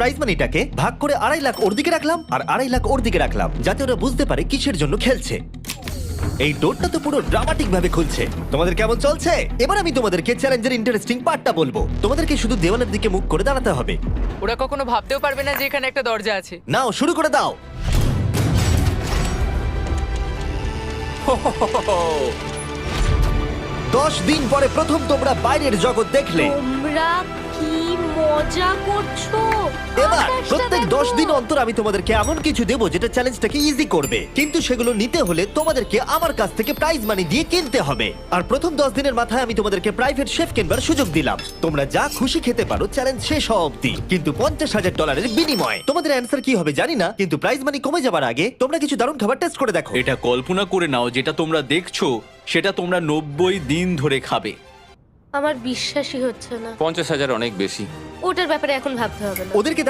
Prize মানিটাকে ভাগ করে 2.5 লাখ ওর দিকে রাখলাম আর 2.5 লাখ ওর দিকে রাখলাম, যাতে ওরা বুঝতে পারে কিসের জন্য খেলছে। এই ডোরটা তো পুরো ড্রামাটিক ভাবে খুলছে। তোমাদের কেমন চলছে? এবার আমি তোমাদেরকে চ্যালেঞ্জের ইন্টারেস্টিং পার্টটা বলবো। তোমাদেরকে শুধু দেওয়ালের দিকে মুখ করে দাঁড়াতে হবে। ওরা কখনো ভাবতেও পারবে না যে এখানে একটা দরজা আছে। নাও শুরু করে দাও। 10 দিন পরে প্রথম তোমরা বাইরের জগৎ দেখলে। তোমরা কি মজা করছো? এবার আকাশটা প্রত্যেক দেখো। 10 দিন অন্তর আমি তোমাদেরকে এমন কিছু দেবো যেটা চ্যালেঞ্জটাকে ইজি করবে, কিন্তু সেগুলো নিতে হলে তোমাদেরকে আমার কাছ থেকে প্রাইজ মানি দিয়ে কিনতে হবে। আর প্রথম 10 দিনের মাথায় আমি তোমাদেরকে প্রাইভেট শেফ কেনবার সুযোগ দিলাম। তোমরা যা খুশি খেতে পারো চ্যালেঞ্জ শেষ হওয়া অবধি, কিন্তু $50,000 বিনিময়ে। তোমাদের অ্যান্সার কি হবে জানি না, কিন্তু প্রাইজ মানি কমে যাবার আগে তোমরা কিছু দারুণ খাবার টেস্ট করে দেখো। এটা কল্পনা করে নাও যেটা তোমরা দেখছো সেটা তোমরা 90 দিন ধরে খাবে। আমার বিশ্বাসই হচ্ছে না। 50,000 অনেক বেশি। ওটার ব্যাপারে এখন ভাবতে হবে না। ওদেরকে